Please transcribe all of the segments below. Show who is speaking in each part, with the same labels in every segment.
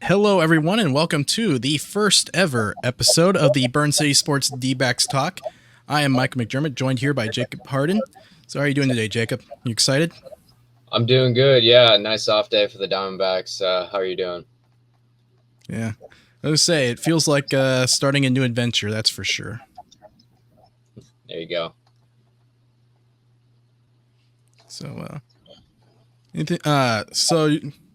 Speaker 1: Hello, everyone, and welcome to the first ever episode of the Burn City Sports D-backs Talk. I am Mike McDermott, joined here by Jacob Hardin. So how are you doing today, Jacob? You excited?
Speaker 2: I'm doing good. Yeah, nice off day for the Diamondbacks. How are you doing?
Speaker 1: Yeah. I was say, it feels like starting a new adventure, that's for sure.
Speaker 2: There you go.
Speaker 1: So,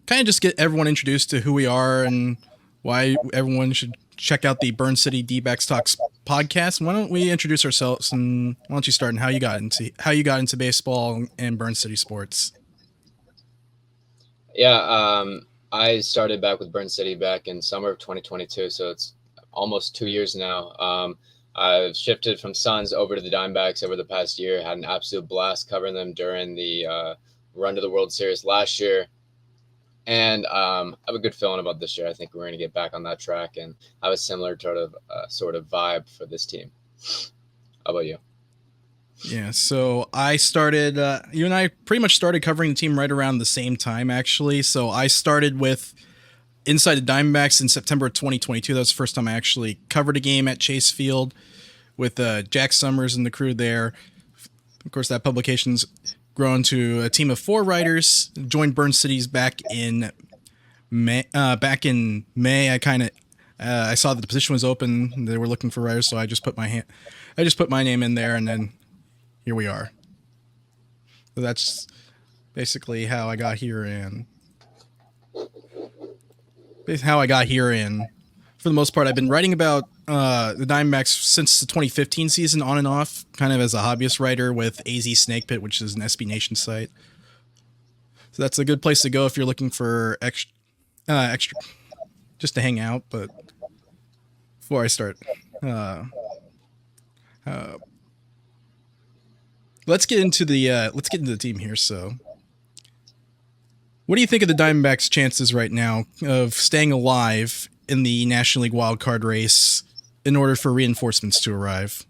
Speaker 1: kind of just get everyone introduced to who we are and why everyone should check out the Burn City D-backs Talks podcast. Why don't we introduce ourselves, and why don't you start and how you got into baseball and Burn City sports?
Speaker 2: Yeah, I started back with Burn City back in summer of 2022, so it's almost 2 years now. I've shifted from Suns over to the Diamondbacks over the past year. Had an absolute blast covering them during the run to the World Series last year. And I have a good feeling about this year. I think we're going to get back on that track and have a similar sort of vibe for this team. How about you?
Speaker 1: Yeah, so I started, you and I pretty much started covering the team right around the same time, actually. So I started with Inside the Diamondbacks in September of 2022. That was the first time I actually covered a game at Chase Field with Jack Summers and the crew there. Of course, that publication's grown to a team of 4 writers. Joined Burn Cities back in May. I saw that the position was open. They were looking for writers, so I just put my name in there, and then here we are. So that's basically how I got here, and for the most part, I've been writing about the Diamondbacks since the 2015 season, on and off, kind of as a hobbyist writer with AZ Snake Pit, which is an SB Nation site. So that's a good place to go if you're looking for extra just to hang out. But before I start, let's get into the team here. So, what do you think of the Diamondbacks' chances right now of staying alive in the National League wildcard race in order for reinforcements to arrive?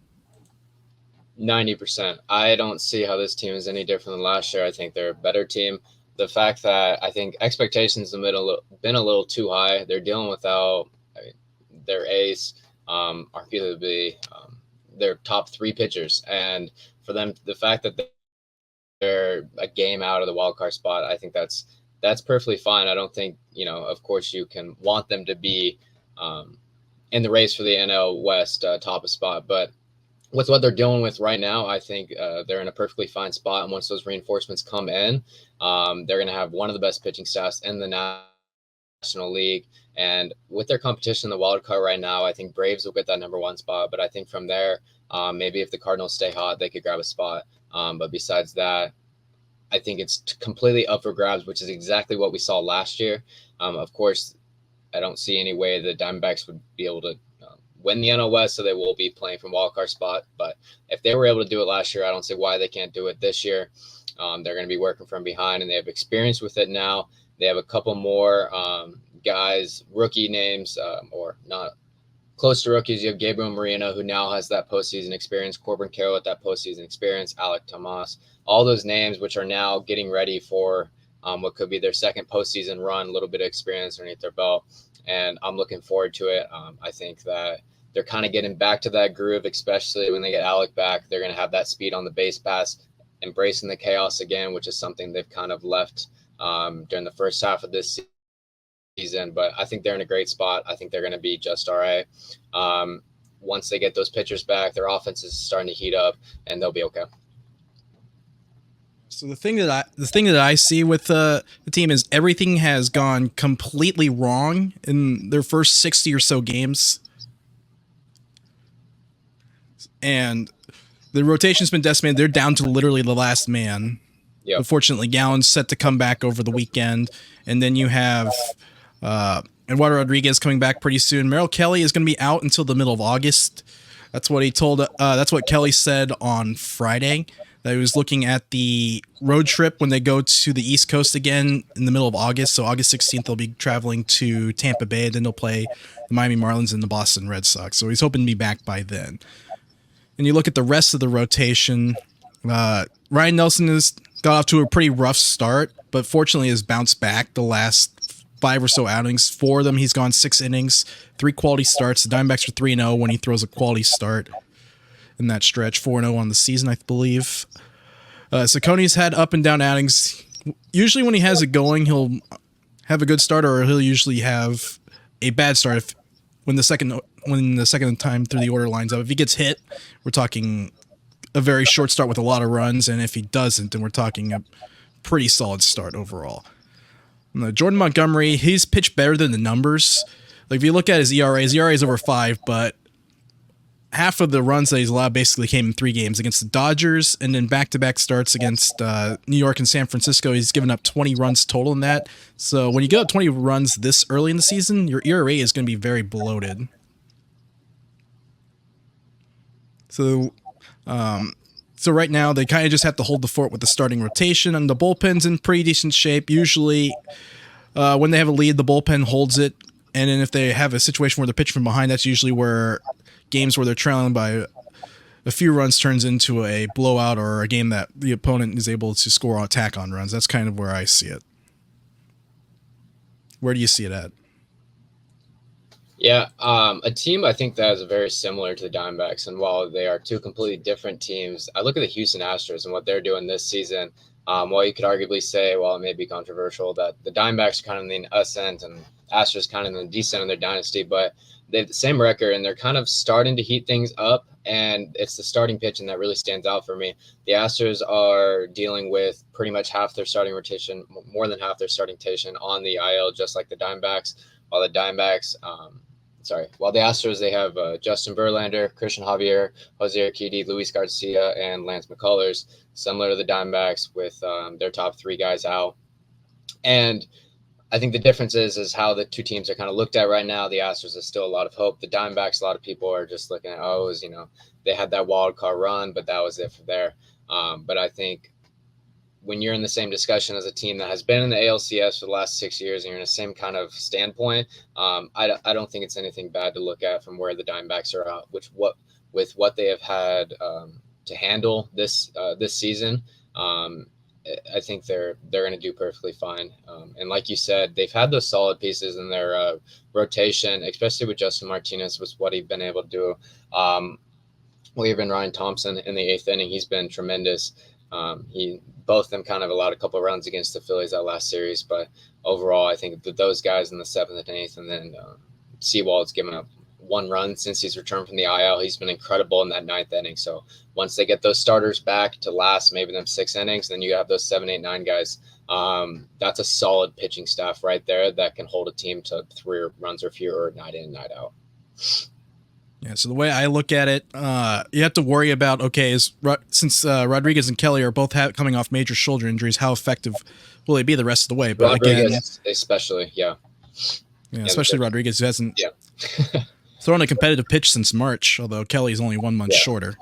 Speaker 2: 90%. I don't see how this team is any different than last year. I think they're a better team. The fact that I think expectations have been a little too high. They're dealing without their ace, arguably their top 3 pitchers, and for them, the fact that they're a game out of the wild card spot, I think that's perfectly fine. I don't think, of course you can want them to be in the race for the NL West top of spot, but with what they're dealing with right now, I think they're in a perfectly fine spot. And once those reinforcements come in, they're going to have one of the best pitching staffs in the National League. And with their competition in the wild card right now, I think Braves will get that number 1 spot. But I think from there, maybe if the Cardinals stay hot, they could grab a spot. But besides that, I think it's completely up for grabs, which is exactly what we saw last year. Of course, I don't see any way the Diamondbacks would be able to win the NL West, so they will be playing from wildcard spot. But if they were able to do it last year, I don't see why they can't do it this year. They're going to be working from behind, and they have experience with it now. They have a couple more guys, rookie names, or not close to rookies. You have Gabriel Moreno, who now has that postseason experience, Corbin Carroll with that postseason experience, Alec Tomas, all those names which are now getting ready for what could be their second postseason run, a little bit of experience underneath their belt. And I'm looking forward to it. I think that they're kind of getting back to that groove, especially when they get Alec back. They're going to have that speed on the base pass, embracing the chaos again, which is something they've kind of left during the first half of this season. But I think they're in a great spot. I think they're going to be just all right. Once they get those pitchers back, their offense is starting to heat up, and they'll be okay.
Speaker 1: So the thing that I see with the team is everything has gone completely wrong in their first 60 or so games. And the rotation's been decimated. They're down to literally the last man.
Speaker 2: Yep.
Speaker 1: Unfortunately, Gallen's set to come back over the weekend. And then you have Eduardo Rodriguez coming back pretty soon. Merrill Kelly is going to be out until the middle of August. That's what he told. That's what Kelly said on Friday. That he was looking at the road trip when they go to the East Coast again in the middle of August. So August 16th, they'll be traveling to Tampa Bay. Then they'll play the Miami Marlins and the Boston Red Sox. So he's hoping to be back by then. And you look at the rest of the rotation, Ryan Nelson has got off to a pretty rough start, but fortunately has bounced back the last 5 or so outings. 4 of them, he's gone 6 innings, 3 quality starts. The Diamondbacks are 3-0 when he throws a quality start in that stretch. 4-0 on the season, I believe. Saucony's had up and down outings. Usually when he has it going, he'll have a good start, or he'll usually have a bad start when the second time through the order lines up. If he gets hit, we're talking a very short start with a lot of runs, and if he doesn't, then we're talking a pretty solid start overall. Jordan Montgomery, he's pitched better than the numbers. Like if you look at his ERA is over 5, but half of the runs that he's allowed basically came in 3 games against the Dodgers, and then back-to-back starts against New York and San Francisco. He's given up 20 runs total in that. So when you get up 20 runs this early in the season, your ERA is going to be very bloated. So right now they kind of just have to hold the fort with the starting rotation, and the bullpen's in pretty decent shape. Usually when they have a lead, the bullpen holds it, and then if they have a situation where they're pitching from behind, that's usually where games where they're trailing by a few runs turns into a blowout, or a game that the opponent is able to score on attack on runs. That's kind of where I see it. Where do you see it at?
Speaker 2: Yeah, a team I think that is very similar to the Diamondbacks, and while they are 2 completely different teams, I look at the Houston Astros and what they're doing this season. While you could arguably say, well, it may be controversial, that the Diamondbacks are kind of in the ascent and Astros kind of in the descent in their dynasty, but they have the same record, and they're kind of starting to heat things up, and it's the starting pitching that really stands out for me. The Astros are dealing with pretty much half their starting rotation, more than half their starting rotation on the IL, just like the Diamondbacks, while the Astros, they have Justin Verlander, Christian Javier, Jose Urquidy, Luis Garcia, and Lance McCullers, similar to the Diamondbacks with their top 3 guys out. And I think the difference is how the 2 teams are kind of looked at right now. The Astros is still a lot of hope. The Diamondbacks, a lot of people are just looking at, they had that wild card run, but that was it for there. But I think when you're in the same discussion as a team that has been in the ALCS for the last 6 years, and you're in the same kind of standpoint, I don't think it's anything bad to look at from where the Diamondbacks are at, with what they have had to handle this season. I think they're going to do perfectly fine. And like you said, they've had those solid pieces in their rotation, especially with Justin Martinez, with what he's been able to do. Even Ryan Thompson in the 8th inning, he's been tremendous. Both of them kind of allowed a couple of runs against the Phillies that last series, but overall, I think that those guys in the 7th and 8th, and then Seawald's given up 1 run since he's returned from the IL. He's been incredible in that 9th inning. So once they get those starters back to last maybe them 6 innings, then you have those 7, 8, 9 guys. That's a solid pitching staff right there that can hold a team to 3 runs or fewer, night in, night out.
Speaker 1: Yeah, so the way I look at it, you have to worry about, since Rodriguez and Kelly are both coming off major shoulder injuries, how effective will they be the rest of the way? But
Speaker 2: Rodriguez, especially, yeah,
Speaker 1: especially Rodriguez, who hasn't thrown a competitive pitch since March, although Kelly's only 1 month shorter.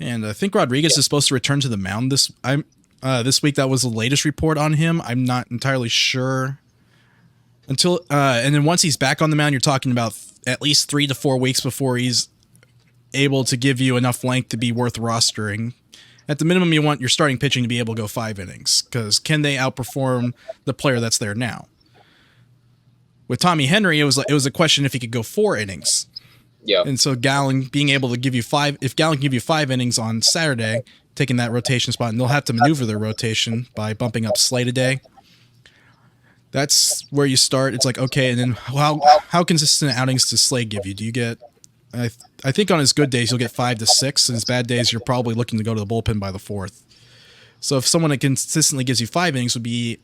Speaker 1: And I think Rodriguez is supposed to return to the mound this week. That was the latest report on him. I'm not entirely sure. And then once he's back on the mound, you're talking about at least 3 to 4 weeks before he's able to give you enough length to be worth rostering. At the minimum, you want your starting pitching to be able to go 5 innings, because can they outperform the player that's there now? With Tommy Henry, it was a question if he could go 4 innings.
Speaker 2: Yeah.
Speaker 1: And so Gallen being able to give you 5, if Gallen can give you 5 innings on Saturday, taking that rotation spot, and they'll have to maneuver their rotation by bumping up Slate a day. That's where you start. It's like, okay, and then how consistent outings does Slade give you? Do you get? I think on his good days you'll get 5 to 6, and his bad days you're probably looking to go to the bullpen by the 4th. So if someone that consistently gives you 5 innings would be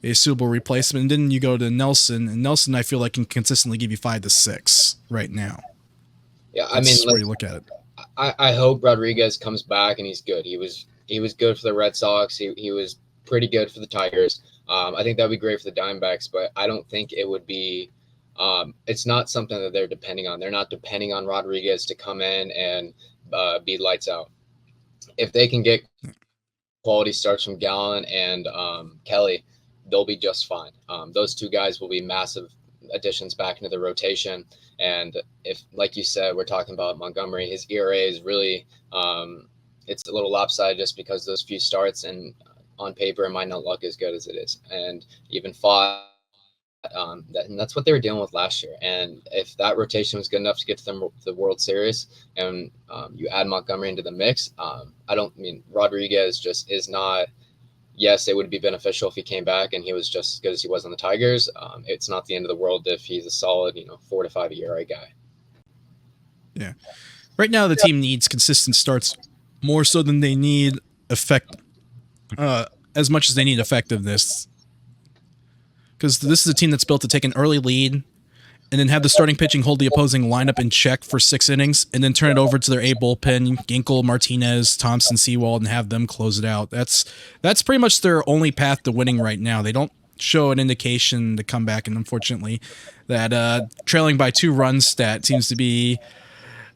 Speaker 1: a suitable replacement, and then you go to Nelson, and Nelson I feel like can consistently give you 5 to 6 right now.
Speaker 2: Yeah,
Speaker 1: That's where you look at it.
Speaker 2: I hope Rodriguez comes back and he's good. He was good for the Red Sox. He was pretty good for the Tigers. I think that would be great for the Diamondbacks, but I don't think it would be it's not something that they're depending on. They're not depending on Rodriguez to come in and be lights out. If they can get quality starts from Gallen and Kelly, they'll be just fine. Those 2 guys will be massive additions back into the rotation. And if, like you said, we're talking about Montgomery, his ERA is really it's a little lopsided just because those few starts, and on paper it might not look as good as it is. And even 5 and that's what they were dealing with last year. And if that rotation was good enough to get to the World Series, and you add Montgomery into the mix, I don't mean Rodriguez just is not. Yes, it would be beneficial if he came back and he was just as good as he was on the Tigers. It's not the end of the world if he's a solid, 4 to 5 ERA guy.
Speaker 1: Yeah. Right now, the team needs consistent starts more so than they need as much as they need effectiveness. Because this is a team that's built to take an early lead and then have the starting pitching hold the opposing lineup in check for 6 innings and then turn it over to their A bullpen, Ginkel, Martinez, Thompson, Sewald, and have them close it out. That's pretty much their only path to winning right now. They don't show an indication to come back, and unfortunately, that trailing by 2 runs stat seems to be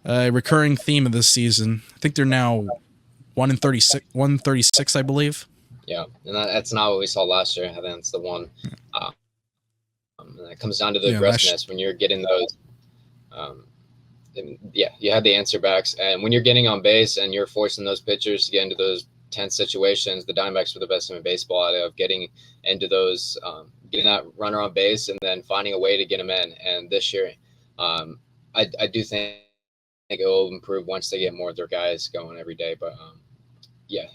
Speaker 1: a recurring theme of this season. I think they're now 136, I believe.
Speaker 2: Yeah, and that's not what we saw last year. I think that's the one. And it comes down to the aggressiveness when you're getting those. You had the answer backs, and when you're getting on base and you're forcing those pitchers to get into those tense situations, the Diamondbacks were the best team in baseball of getting into those, getting that runner on base and then finding a way to get him in. And this year, I do think it will improve once they get more of their guys going every day. But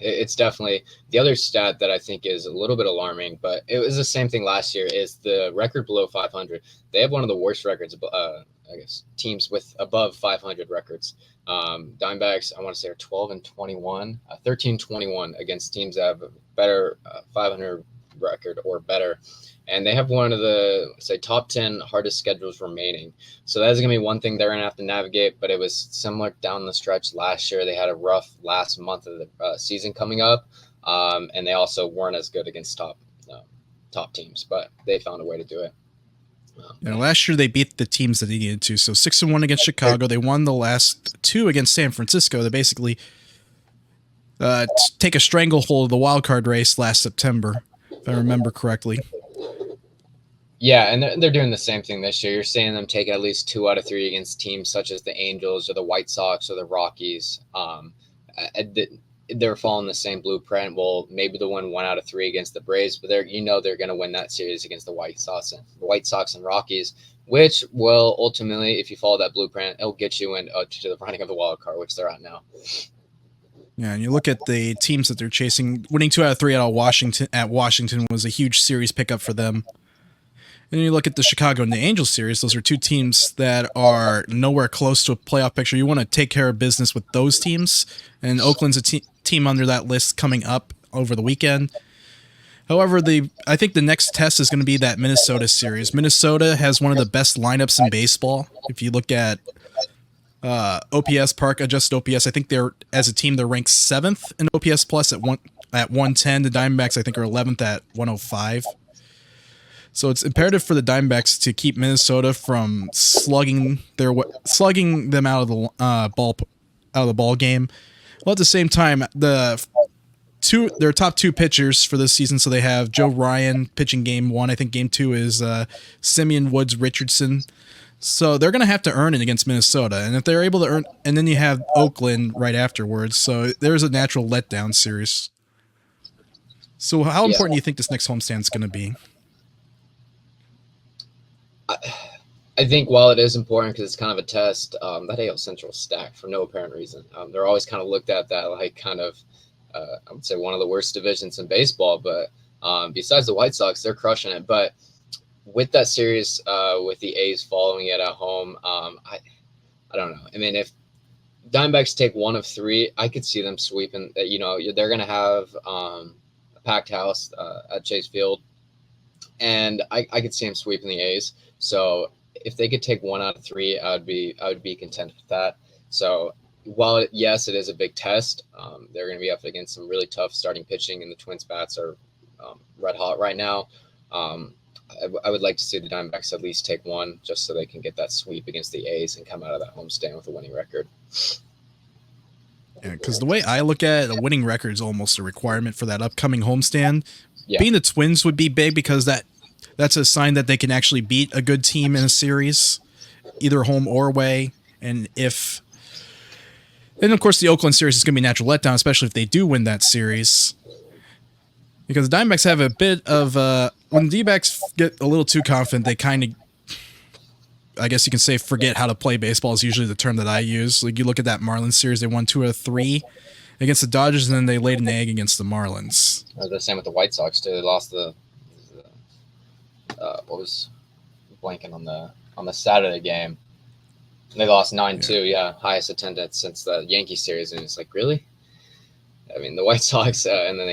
Speaker 2: it's definitely the other stat that I think is a little bit alarming, but it was the same thing last year, is the record below 500. They have one of the worst records, I guess, teams with above 500 records. Diamondbacks, I want to say, are 12-21, 13-21 against teams that have a better 500 record or better. And they have one of the, say, top 10 hardest schedules remaining. So that's going to be one thing they're going to have to navigate, but it was similar down the stretch last year. They had a rough last month of the season coming up, and they also weren't as good against top teams, but they found a way to do it.
Speaker 1: Last year they beat the teams that they needed to. So 6-1 against Chicago. They won the last 2 against San Francisco. They basically take a stranglehold of the wild card race last September, if I remember correctly.
Speaker 2: Yeah, and they're doing the same thing this year. You're seeing them take at least 2 out of 3 against teams such as the Angels or the White Sox or the Rockies. They're following the same blueprint. Well, maybe they'll win 1 out of 3 against the Braves, but they're going to win that series against the White Sox and Rockies, which will ultimately, if you follow that blueprint, it'll get you to the running of the wild card, which they're at now.
Speaker 1: Yeah, and you look at the teams that they're chasing. Winning 2 out of 3 out of Washington was a huge series pickup for them. And you look at the Chicago and the Angels series, those are 2 teams that are nowhere close to a playoff picture. You want to take care of business with those teams, and Oakland's a team under that list coming up over the weekend. However, I think the next test is going to be that Minnesota series. Minnesota has one of the best lineups in baseball. If you look at OPS, park adjusted OPS, I think as a team they're ranked 7th in OPS plus at 110. The Diamondbacks, I think, are 11th at 105. So it's imperative for the Diamondbacks to keep Minnesota from slugging them out of the ball game. Well, at the same time, their top 2 pitchers for this season. So they have Joe Ryan pitching game 1. I think game 2 is Simeon Woods Richardson. So they're going to have to earn it against Minnesota, and if they're able to earn, and then you have Oakland right afterwards. So there's a natural letdown series. So how important do you think this next homestand is going to be?
Speaker 2: I think while it is important because it's kind of a test, that AL Central stack for no apparent reason. They're always kind of looked at that like kind of, I would say, one of the worst divisions in baseball. But besides the White Sox, they're crushing it. But with that series, with the A's following it at home, I don't know. I mean, if Diamondbacks take 1 of 3, I could see them sweeping. They're going to have a packed house at Chase Field, and I could see them sweeping the A's. So if they could take 1 out of 3, I would be content with that. So while yes, it is a big test, they're going to be up against some really tough starting pitching, and the Twins bats are red hot right now. I would like to see the Diamondbacks at least take 1 just so they can get that sweep against the A's and come out of that homestand with a winning record.
Speaker 1: Yeah, because the way I look at it, a winning record is almost a requirement for that upcoming homestand.
Speaker 2: Yeah.
Speaker 1: Being the Twins would be big because that's a sign that they can actually beat a good team in a series, either home or away. And of course, the Oakland series is going to be a natural letdown, especially if they do win that series. Because the Diamondbacks have a bit of when D-backs get a little too confident, they kind of, I guess you can say, forget how to play baseball is usually the term that I use. Like, you look at that Marlins series, they won 2 out of 3 against the Dodgers, and then they laid an egg against the Marlins.
Speaker 2: The same with the White Sox too. They lost what was blanking on the Saturday game. They lost 9-2. Yeah, highest attendance since the Yankee series, and it's like, really? I mean, the White Sox, and then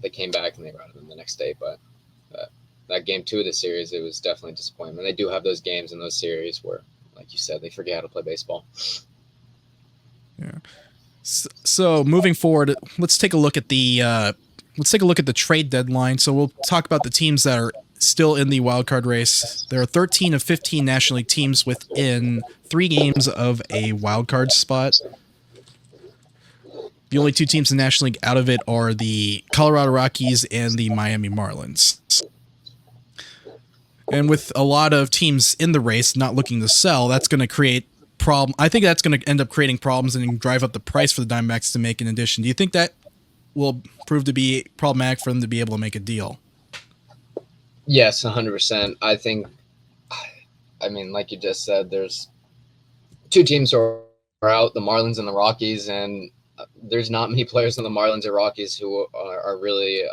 Speaker 2: they came back and they routed them the next day. But that game 2 of the series, it was definitely a disappointment. They do have those games in those series where, like you said, they forget how to play baseball.
Speaker 1: Yeah. So moving forward, let's take a look at the trade deadline. So we'll talk about the teams that are still in the wild card race. There are 13 of 15 National League teams within 3 games of a wild card spot. The only 2 teams in the National League out of it are the Colorado Rockies and the Miami Marlins. And with a lot of teams in the race not looking to sell, that's going to create problem. I think that's going to end up creating problems and drive up the price for the Diamondbacks to make an addition. Do you think that will prove to be problematic for them to be able to make a deal?
Speaker 2: Yes, 100%. I think, I mean, like you just said, there's 2 teams who are out, the Marlins and the Rockies, and there's not many players in the Marlins or Rockies who are really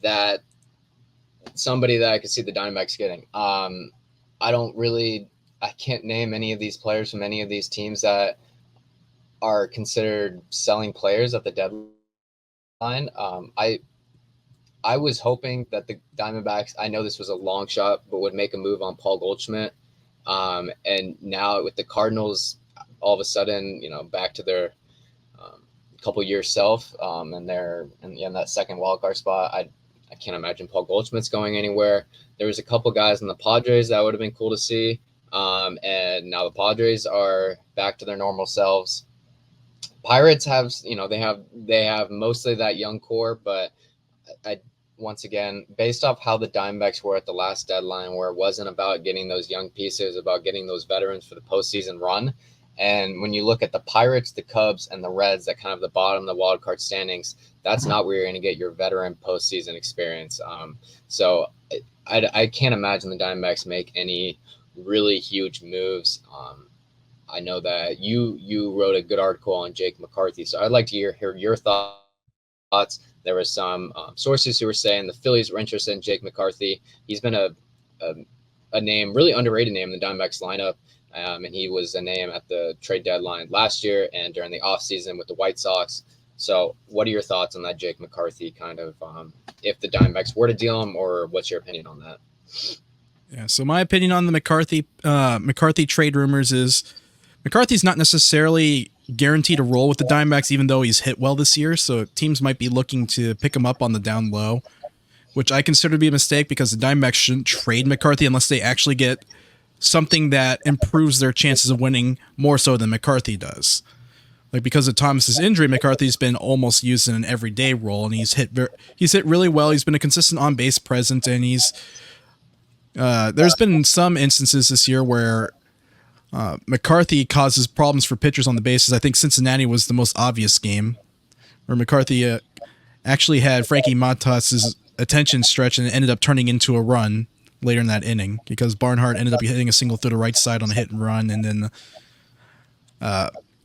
Speaker 2: that somebody that I could see the Diamondbacks getting. I can't name any of these players from any of these teams that are considered selling players at the deadline. I was hoping that the Diamondbacks, I know this was a long shot, but would make a move on Paul Goldschmidt. And now with the Cardinals, all of a sudden, back to their couple years self, and they're in that second wildcard spot. I can't imagine Paul Goldschmidt's going anywhere. There was a couple guys in the Padres that would have been cool to see. And now the Padres are back to their normal selves. Pirates have, they have mostly that young core, but once again, based off how the Diamondbacks were at the last deadline, where it wasn't about getting those young pieces, about getting those veterans for the postseason run. And when you look at the Pirates, the Cubs, and the Reds, that kind of the bottom of the wild card standings, that's not where you're going to get your veteran postseason experience. So I can't imagine the Diamondbacks make any really huge moves. I know that you wrote a good article on Jake McCarthy, so I'd like to hear your thoughts. There were some sources who were saying the Phillies were interested in Jake McCarthy. He's been a name, really underrated name in the Diamondbacks lineup. And he was a name at the trade deadline last year and during the offseason with the White Sox. So what are your thoughts on that Jake McCarthy kind of, if the Diamondbacks were to deal him, or what's your opinion on that?
Speaker 1: Yeah, so my opinion on the McCarthy trade rumors is McCarthy's not necessarily guaranteed to roll with the Diamondbacks, even though he's hit well this year. So teams might be looking to pick him up on the down low, which I consider to be a mistake because the Diamondbacks shouldn't trade McCarthy unless they actually get something that improves their chances of winning more so than McCarthy does. Like, because of Thomas's injury, McCarthy's been almost used in an everyday role, and he's hit really well. He's been a consistent on base presence, and there's been some instances this year where McCarthy causes problems for pitchers on the bases. I think Cincinnati was the most obvious game where McCarthy actually had Frankie Montas's attention stretch and it ended up turning into a run later in that inning because Barnhart ended up hitting a single through the right side on a hit and run, and then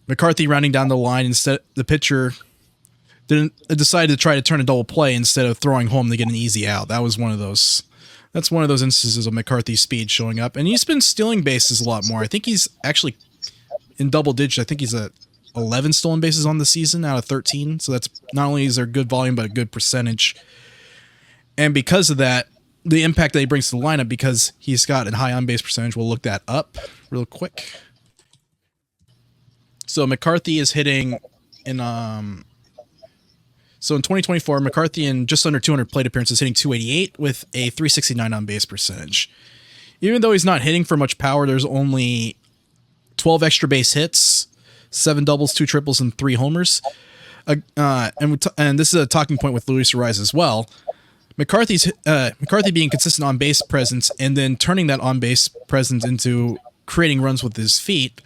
Speaker 1: McCarthy rounding down the line, instead the pitcher decided to try to turn a double play instead of throwing home to get an easy out. That's one of those instances of McCarthy's speed showing up, and he's been stealing bases a lot more. I think he's actually in double digits. I think he's at 11 stolen bases on the season out of 13. So that's not only is there good volume, but a good percentage. And because of that, the impact that he brings to the lineup, because he's got a high on-base percentage, we'll look that up real quick. So McCarthy is hitting in So in 2024, McCarthy in just under 200 plate appearances hitting 288 with a 369 on-base percentage. Even though he's not hitting for much power, there's only 12 extra base hits, 7 doubles, 2 triples, and 3 homers. And this is a talking point with Luis Ariz as well. McCarthy being consistent on base presence and then turning that on base presence into creating runs with his feet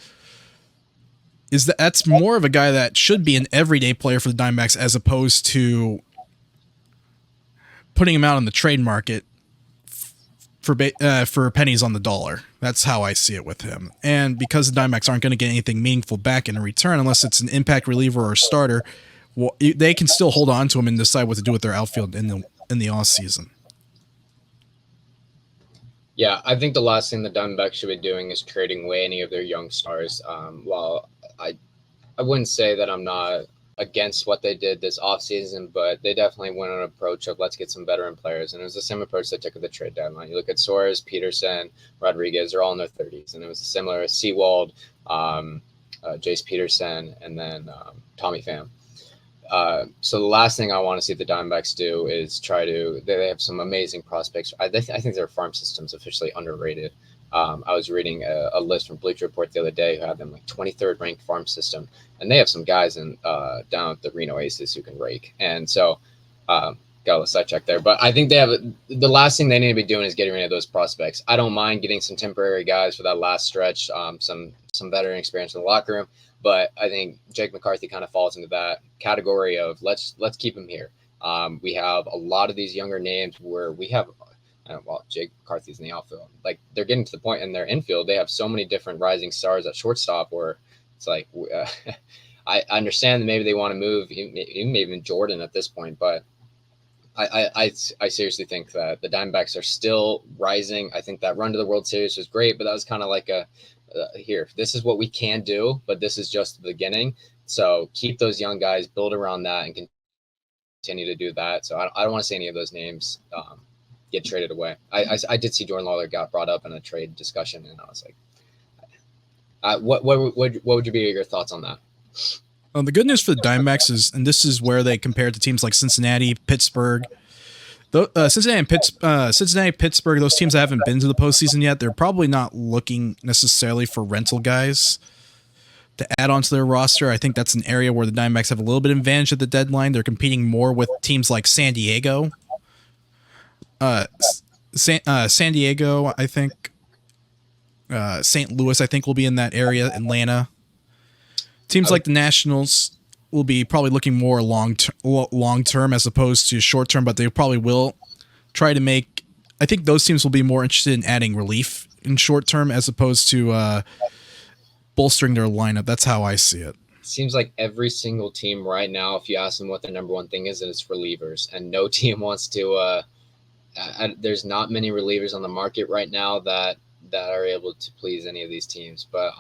Speaker 1: that's more of a guy that should be an everyday player for the Diamondbacks as opposed to putting him out on the trade market for pennies on the dollar. That's how I see it with him. And because the Diamondbacks aren't going to get anything meaningful back in return unless it's an impact reliever or a starter, well, they can still hold on to him and decide what to do with their outfield in the off season.
Speaker 2: Yeah, I think the last thing the Diamondbacks should be doing is trading away any of their young stars. While I wouldn't say that I'm not against what they did this offseason, but they definitely went on an approach of let's get some veteran players. And it was the same approach they took at the trade deadline. You look at Suarez, Peterson, Rodriguez, they're all in their 30s. And it was similar as Seawald, Jace Peterson, and then Tommy Pham. So the last thing I want to see the Diamondbacks do is they have some amazing prospects. I think their farm system's officially underrated. I was reading a list from Bleacher Report the other day who had them like 23rd ranked farm system, and they have some guys down at the Reno Aces who can rake. And so, got a little sidetrack there, but I think the last thing they need to be doing is getting rid of those prospects. I don't mind getting some temporary guys for that last stretch, some veteran experience in the locker room, but I think Jake McCarthy kind of falls into that category of let's keep him here. We have a lot of these younger names where we have. Jake McCarthy's in the outfield. Like they're getting to the point in their infield, they have so many different rising stars at shortstop where it's like, I understand that maybe they want to move even Jordan at this point, but I seriously think that the Diamondbacks are still rising. I think that run to the World Series was great, but that was kind of like here, this is what we can do, but this is just the beginning. So keep those young guys, build around that, and continue to do that. So I don't want to see any of those names get traded away. I did see Jordan Lawler got brought up in a trade discussion, and I was like, what would be your thoughts on that?
Speaker 1: The good news for the Diamondbacks is, and this is where they compare to teams like Cincinnati, Pittsburgh. Cincinnati, Pittsburgh, those teams that haven't been to the postseason yet, they're probably not looking necessarily for rental guys to add onto their roster. I think that's an area where the Diamondbacks have a little bit of advantage at the deadline. They're competing more with teams like San Diego. San Diego, I think. St. Louis, I think, will be in that area. Atlanta. Teams like the Nationals will be probably looking more long term as opposed to short term, but they probably will try to make. I think those teams will be more interested in adding relief in short term as opposed to bolstering their lineup. That's how I see it.
Speaker 2: Seems like every single team right now, if you ask them what their number one thing is, it's relievers, and no team wants to. There's not many relievers on the market right now that are able to please any of these teams. But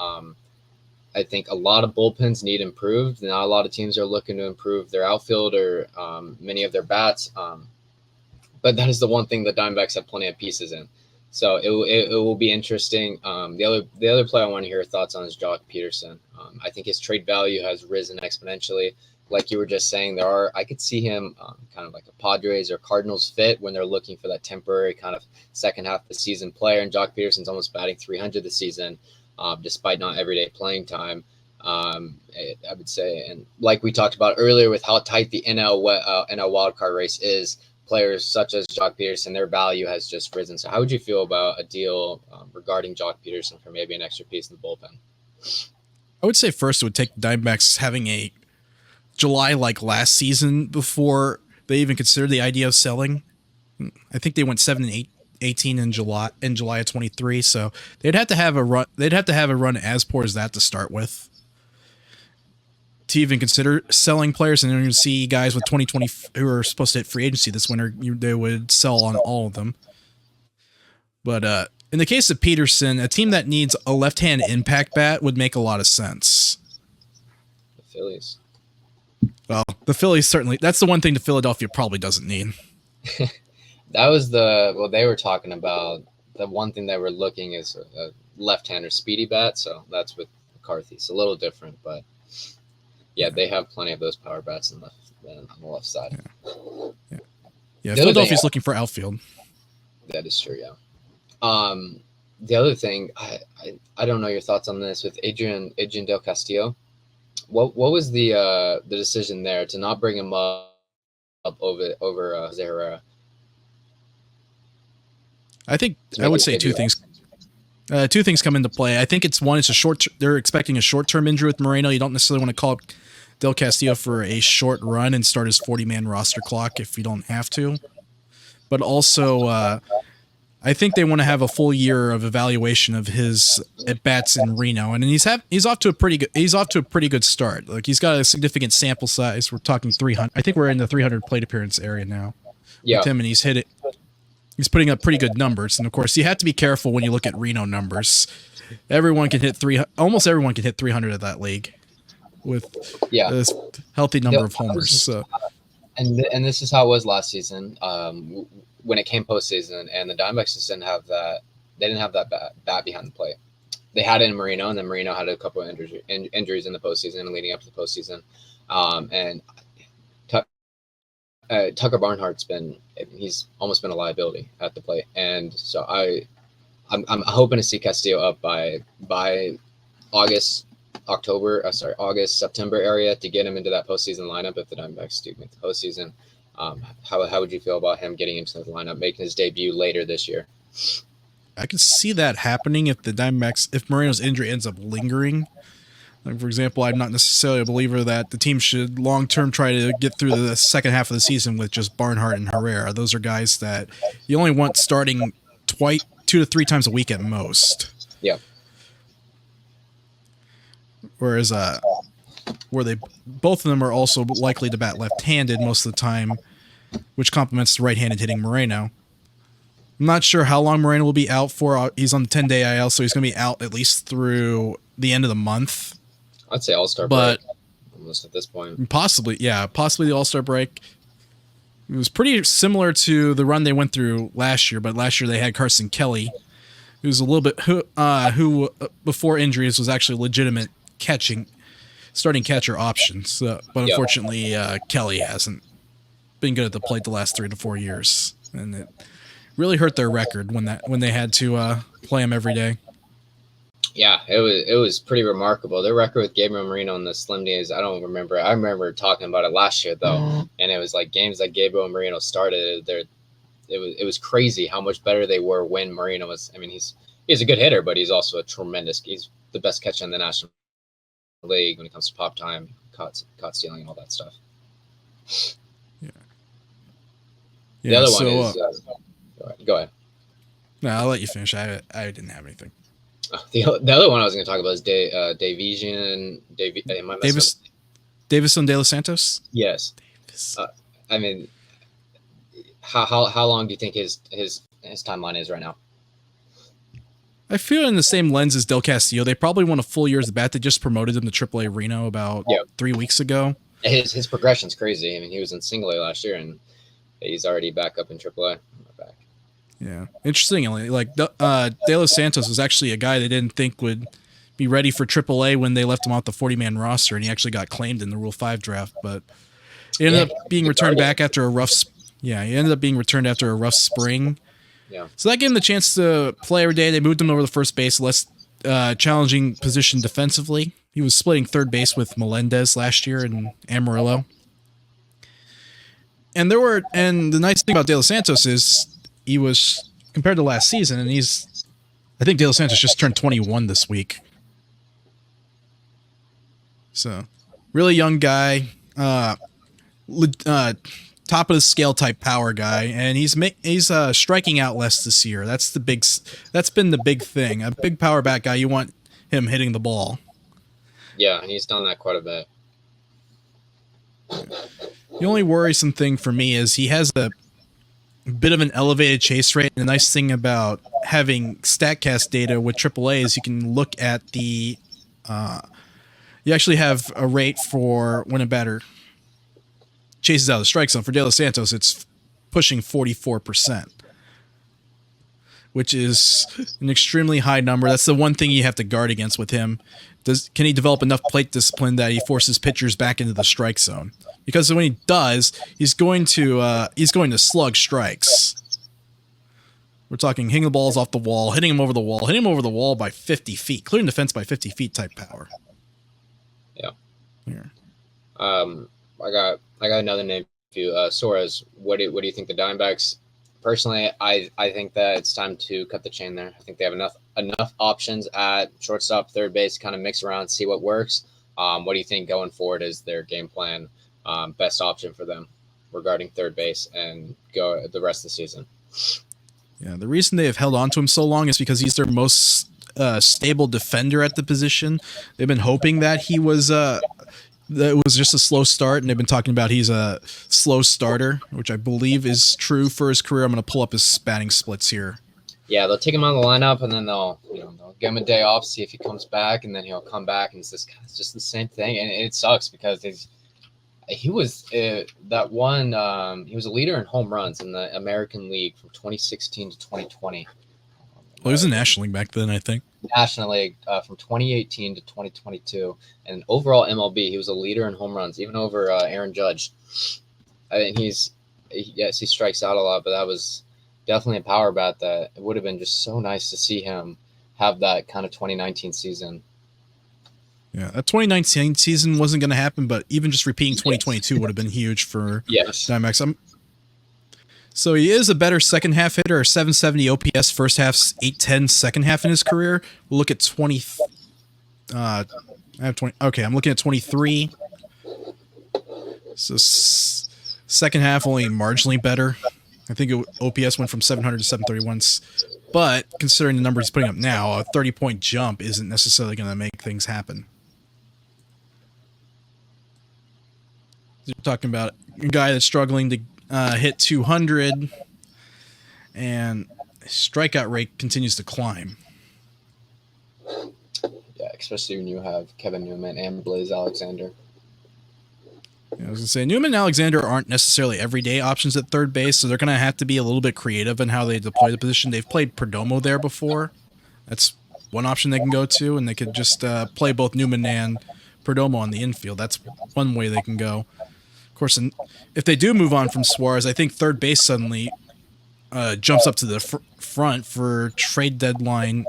Speaker 2: I think a lot of bullpens need improved. Not a lot of teams are looking to improve their outfield or many of their bats. But that is the one thing the Diamondbacks have plenty of pieces in. So it will be interesting. The other player I want to hear your thoughts on is Jock Peterson. I think his trade value has risen exponentially. Like you were just saying, I could see him kind of like a Padres or Cardinals fit when they're looking for that temporary kind of second half of the season player. And Jock Peterson's almost batting 300 this season, despite not everyday playing time. I would say, and like we talked about earlier with how tight the NL wildcard race is, players such as Jock Peterson, their value has just risen. So how would you feel about a deal regarding Jock Peterson for maybe an extra piece in the bullpen?
Speaker 1: I would say first it would take the Diamondbacks having a July like last season before they even considered the idea of selling. I think they went 7-18 in July of 23, so they'd have to have a run. They'd have to have a run as poor as that to start with to even consider selling players. And then you see guys with 2020 who are supposed to hit free agency this winter, they would sell on all of them. But in the case of Peterson, a team that needs a left-hand impact bat would make a lot of sense.
Speaker 2: The Phillies.
Speaker 1: Well, the Phillies certainly, that's the one thing the Philadelphia probably doesn't need.
Speaker 2: That was they were talking about the one thing they were looking is a left-hander speedy bat. So that's with McCarthy. It's a little different, but yeah, they have plenty of those power bats on the left side.
Speaker 1: Yeah. Philadelphia's looking for outfield.
Speaker 2: That is true. Yeah. The other thing, I don't know your thoughts on this with Adrian Del Castillo. What was the decision there to not bring him up over Jose Herrera?
Speaker 1: I think I would say two things. Two things come into play. I think it's one, they're expecting a short-term injury with Moreno. You don't necessarily want to call up Del Castillo for a short run and start his 40-man roster clock if you don't have to. but also I think they want to have a full year of evaluation of his at bats in Reno, and he's off to a pretty good start. Like he's got a significant sample size. We're talking 300. I think we're in the 300 plate appearance area now with him, and he's hit it. He's putting up pretty good numbers, and of course, you have to be careful when you look at Reno numbers. Everyone can hit 300. Almost everyone can hit 300 at that league with a healthy number of homers. So.
Speaker 2: And this is how it was last season. When it came postseason, and the Diamondbacks just didn't have that. They didn't have that bat behind the plate. They had it in Marino, and then Marino had a couple of injuries in the postseason and leading up to the postseason. And Tucker Barnhart's he's almost been a liability at the plate, and so I'm hoping to see Castillo up by August, September area to get him into that postseason lineup if the Diamondbacks do make the postseason. How would you feel about him getting into the lineup, making his debut later this year?
Speaker 1: I could see that happening if the Diamondbacks, if Moreno's injury ends up lingering. Like for example, I'm not necessarily a believer that the team should long-term try to get through the second half of the season with just Barnhart and Herrera. Those are guys that you only want starting 2 to 3 times a week at most.
Speaker 2: Yeah.
Speaker 1: Whereas both of them are also likely to bat left-handed most of the time, which complements the right-handed hitting Moreno. I'm not sure how long Moreno will be out for. He's on the 10-day IL, so he's going to be out at least through the end of the month.
Speaker 2: I'd say All-Star break almost at this point.
Speaker 1: Possibly the All-Star break. It was pretty similar to the run they went through last year, but last year they had Carson Kelly, who's a little bit who before injuries was actually legitimate starting catcher options. But unfortunately, Kelly hasn't been good at the plate the last 3 to 4 years, and it really hurt their record when they had to play him every day.
Speaker 2: Yeah, it was pretty remarkable. Their record with Gabriel Marino in the slim days, I don't remember. I remember talking about it last year though, and it was like games that Gabriel Marino started. It was crazy how much better they were when Marino was. I mean, he's a good hitter, but he's also he's the best catcher in the National League when it comes to pop time, caught stealing, and all that stuff.
Speaker 1: Yeah.
Speaker 2: The other one is go ahead.
Speaker 1: No, I'll let you finish. I didn't have anything.
Speaker 2: The other one I was going to talk about is
Speaker 1: Davison De Los Santos.
Speaker 2: Yes. I mean, how long do you think his timeline is right now?
Speaker 1: I feel in the same lens as Del Castillo. They probably want a full year as the bat. They just promoted him to AAA Reno about 3 weeks ago.
Speaker 2: His progression's crazy. I mean, he was in Single A last year, and he's already back up in AAA.
Speaker 1: Yeah, interestingly, like De Los Santos was actually a guy they didn't think would be ready for AAA when they left him off the 40-man roster, and he actually got claimed in the Rule 5 draft. But he ended up being returned back after a rough. He ended up being returned after a rough spring.
Speaker 2: Yeah. So
Speaker 1: that gave him the chance to play every day. They moved him over to first base, less challenging position defensively. He was splitting third base with Melendez last year in Amarillo. And the nice thing about De Los Santos is he was compared to last season, and I think De Los Santos just turned 21 this week. So, really young guy, top of the scale type power guy, and he's striking out less this year. That's been the big thing. A big power bat guy, you want him hitting the ball.
Speaker 2: Yeah, and he's done that quite a bit.
Speaker 1: The only worrisome thing for me is he has a bit of an elevated chase rate. And the nice thing about having StatCast data with AAA is you can look at you actually have a rate for when a batter chases out of the strike zone. For De Los Santos, it's pushing 44%, which is an extremely high number. That's the one thing you have to guard against with him. Can he develop enough plate discipline that he forces pitchers back into the strike zone? Because when he does, he's going to slug strikes. We're talking hitting the balls off the wall, hitting him over the wall by 50 feet, clearing the fence by 50 feet type power.
Speaker 2: Yeah.
Speaker 1: Here.
Speaker 2: I got another name for you, Suarez. What do you think the Diamondbacks? Personally, I think that it's time to cut the chain there. I think they have enough options at shortstop, third base, kind of mix around, see what works. What do you think going forward is their game plan? Best option for them? regarding third base and go the rest of the season.
Speaker 1: Yeah, the reason they have held on to him so long is because he's their most stable defender at the position. They've been hoping that he was that it was just a slow start, and they've been talking about he's a slow starter, which I believe is true for his career. I'm going to pull up his batting splits here.
Speaker 2: Yeah, they'll take him out of the lineup, and then they'll give him a day off, see if he comes back, and then he'll come back, and it's just the same thing, and it sucks because he was that one. He was a leader in home runs in the American League from 2016 to 2020.
Speaker 1: Well, he was in National League back then, I think.
Speaker 2: National League from 2018 to 2022, and overall MLB, he was a leader in home runs, even over Aaron Judge. I think he strikes out a lot, but that was definitely a power bat that it would have been just so nice to see him have that kind of 2019 season.
Speaker 1: Yeah, that 2019 season wasn't going to happen, but even just repeating 2022 would have been huge for Diamondbacks. So he is a better second half hitter, 770 OPS first half, 810 second half in his career. We'll look at 20. I have 20. Okay, I'm looking at 23. So second half only marginally better. I think OPS went from 700 to 731. But considering the numbers he's putting up now, a 30-point jump isn't necessarily going to make things happen. You're talking about a guy that's struggling to hit 200, and strikeout rate continues to climb.
Speaker 2: Yeah, especially when you have Kevin Newman and Blaze Alexander.
Speaker 1: I was going to say, Newman and Alexander aren't necessarily everyday options at third base, so they're going to have to be a little bit creative in how they deploy the position. They've played Perdomo there before. That's one option they can go to, and they could just play both Newman and Perdomo on the infield. That's one way they can go. Of course, if they do move on from Suarez, I think third base suddenly jumps up to the front for trade deadline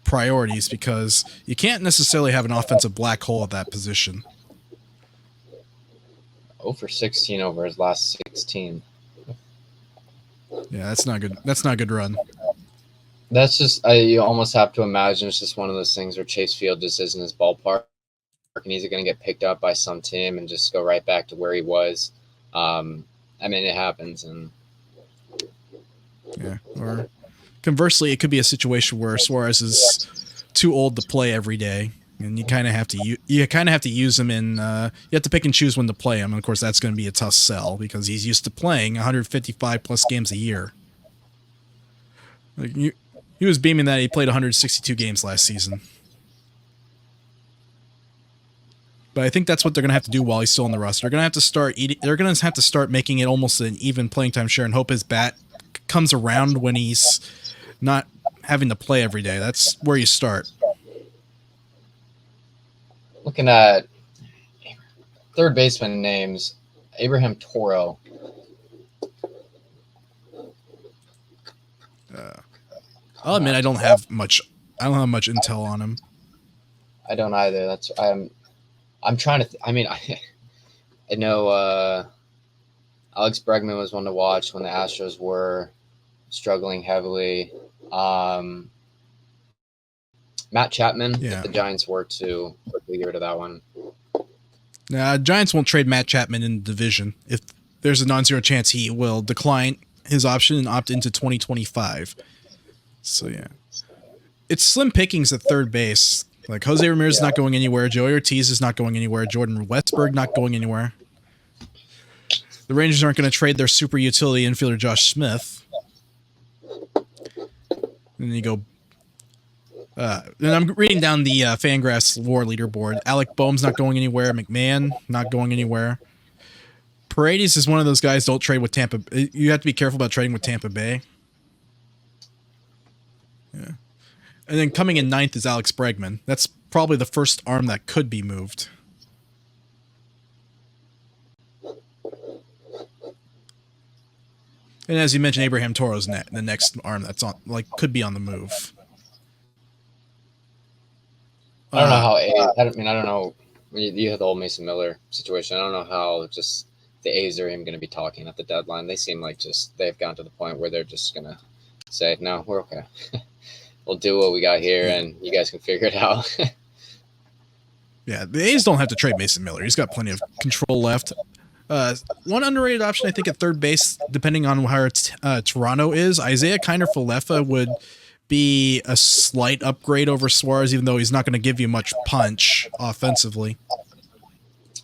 Speaker 1: priorities, because you can't necessarily have an offensive black hole at that position.
Speaker 2: 0 for 16 over his last 16.
Speaker 1: Yeah, that's not good. That's not a good run.
Speaker 2: That's just you almost have to imagine it's just one of those things where Chase Field just isn't his ballpark, and he's going to get picked up by some team and just go right back to where he was. I mean, it happens, and
Speaker 1: yeah. Or conversely, it could be a situation where Suarez is too old to play every day, and you kind of have to use him in. You have to pick and choose when to play him. And of course, that's going to be a tough sell because he's used to playing 155 plus games a year. Like he was beaming that he played 162 games last season. But I think that's what they're going to have to do while he's still on the roster. They're going to have to start eating. They're going to have to start making it almost an even playing time share and hope his bat comes around when he's not having to play every day. That's where you start.
Speaker 2: Looking at third baseman names, Abraham Toro.
Speaker 1: I'll admit I don't have much intel on him.
Speaker 2: I don't either. I'm trying to. I know Alex Bregman was one to watch when the Astros were struggling heavily. Matt Chapman, if the Giants were to quickly get rid of that one.
Speaker 1: Giants won't trade Matt Chapman in the division. If there's a non-zero chance, he will decline his option and opt into 2025. So yeah, it's slim pickings at third base. Like Jose Ramirez is not going anywhere. Joey Ortiz is not going anywhere. Jordan Westberg not going anywhere. The Rangers aren't going to trade their super utility infielder Josh Smith. And then you go. Then I'm reading down the Fangraphs WAR leaderboard. Alec Boehm's not going anywhere. McMahon not going anywhere. Paredes is one of those guys. Don't trade with Tampa. You have to be careful about trading with Tampa Bay. Yeah. And then coming in ninth is Alex Bregman. That's probably the first arm that could be moved. And as you mentioned, Abraham Toro's the next arm that's on, could be on the move.
Speaker 2: I don't know how. I don't know. You had the whole Mason Miller situation. I don't know how just the A's are even going to be talking at the deadline. They seem like they've gotten to the point where they're just going to say, "No, we're okay. We'll do what we got here, and you guys can figure it out."
Speaker 1: Yeah, the A's don't have to trade Mason Miller. He's got plenty of control left. One underrated option, I think, at third base, depending on where Toronto is, Isaiah Kiner-Falefa would be a slight upgrade over Suarez, even though he's not going to give you much punch offensively.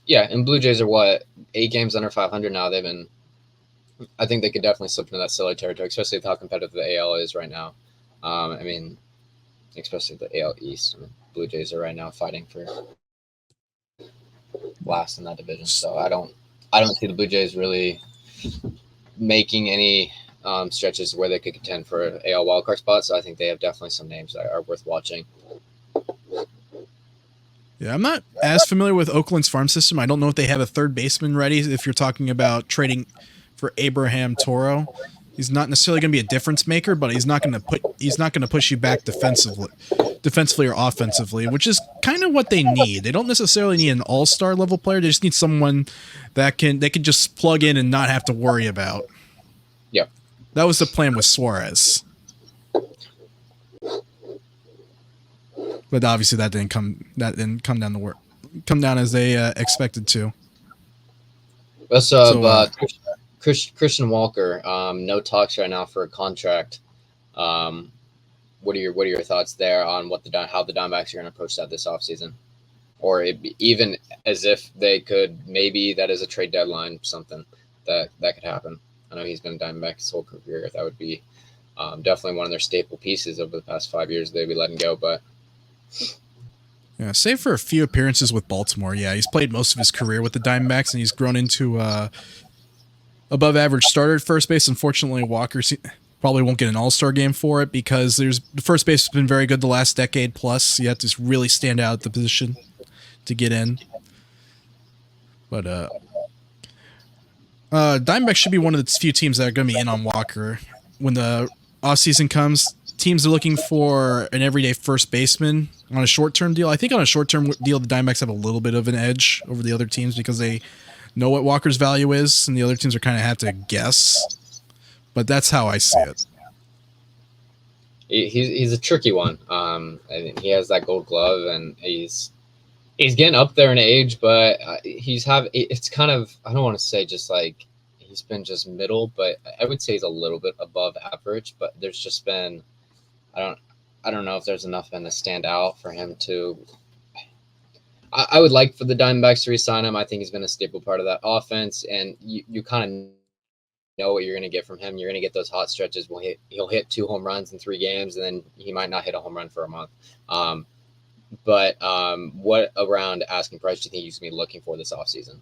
Speaker 2: Yeah, and Blue Jays are what, 8 games under 500 now. I think they could definitely slip into that silly territory, especially with how competitive the AL is right now. I mean, especially the AL East. I mean, Blue Jays are right now fighting for last in that division. So I don't see the Blue Jays really making any stretches where they could contend for an AL wildcard spot. So I think they have definitely some names that are worth watching.
Speaker 1: Yeah, I'm not as familiar with Oakland's farm system. I don't know if they have a third baseman ready. If you're talking about trading for Abraham Toro, he's not necessarily going to be a difference maker, but he's not going to push you back defensively or offensively, which is kind of what they need. They don't necessarily need an all-star level player. They just need someone that they can just plug in and not have to worry about.
Speaker 2: Yeah,
Speaker 1: that was the plan with Suarez. But obviously that didn't come down as they expected to.
Speaker 2: Christian Walker, no talks right now for a contract. What are your thoughts there on how the Diamondbacks are going to approach that this offseason? Or even as if they could, maybe that is a trade deadline, something that could happen. I know he's been a Diamondback his whole career. That would be definitely one of their staple pieces over the past 5 years they'd be letting go, but
Speaker 1: yeah, save for a few appearances with Baltimore. Yeah, he's played most of his career with the Diamondbacks, and he's grown into above average starter at first base. Unfortunately, Walker probably won't get an all-star game for it because the first base has been very good the last decade plus. You have to really stand out at the position to get in. But Diamondbacks should be one of the few teams that are going to be in on Walker when the offseason comes. Teams are looking for an everyday first baseman on a short-term deal. I think on a short-term deal, the Diamondbacks have a little bit of an edge over the other teams because they know what Walker's value is, and the other teams are kind of have to guess. But that's how I see it.
Speaker 2: He's a tricky one. I mean, he has that Gold Glove, and he's getting up there in age, but it's kind of, I don't want to say just like he's been just middle, but I would say he's a little bit above average. But there's just been, I don't know if there's enough in to stand out for him to. I would like for the Diamondbacks to re-sign him. I think he's been a staple part of that offense, and you kind of know what you're going to get from him. You're going to get those hot stretches. He'll hit 2 home runs in 3 games, and then he might not hit a home run for a month. But what around asking price do you think he's going to be looking for this offseason?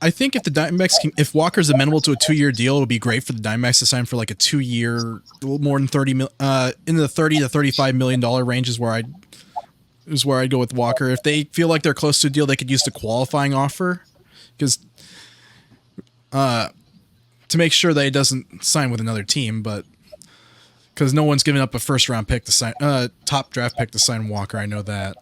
Speaker 1: I think if the Diamondbacks if Walker's amenable to a 2-year deal, it would be great for the Diamondbacks to sign for like a 2-year, a little more than in the $30 to $35 million range is where I'd go with Walker. If they feel like they're close to a deal, they could use the qualifying offer because to make sure that he doesn't sign with another team, but because no one's giving up a first-round pick to sign, top draft pick to sign Walker. I know that.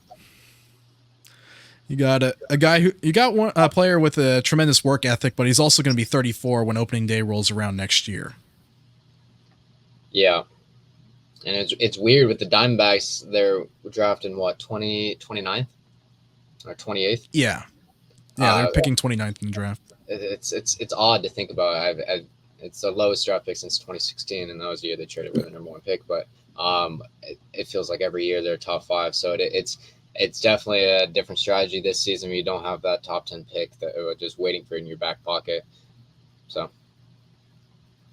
Speaker 1: You got a player with a tremendous work ethic, but he's also going to be 34 when opening day rolls around next year.
Speaker 2: Yeah, and it's weird with the Diamondbacks. They're drafting what 29th or 28th.
Speaker 1: Yeah, they're picking 29th in the draft.
Speaker 2: It's odd to think about. It's the lowest draft pick since 2016, and that was the year they traded with the number 1 pick. But it feels like every year they're top 5. So it's definitely a different strategy this season. You don't have that top 10 pick that are just waiting for in your back pocket. So,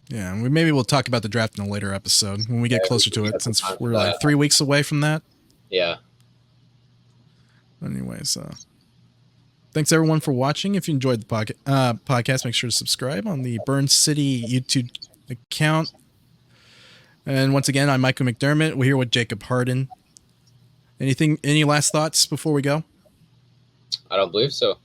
Speaker 1: yeah, maybe we'll talk about the draft in a later episode when we get closer to it, since we're like 3 weeks away from that.
Speaker 2: Yeah.
Speaker 1: Anyways, thanks everyone for watching. If you enjoyed the podcast, make sure to subscribe on the Burn City YouTube account. And once again, I'm Michael McDermott. We're here with Jacob Hardin. Any last thoughts before we go?
Speaker 2: I don't believe so.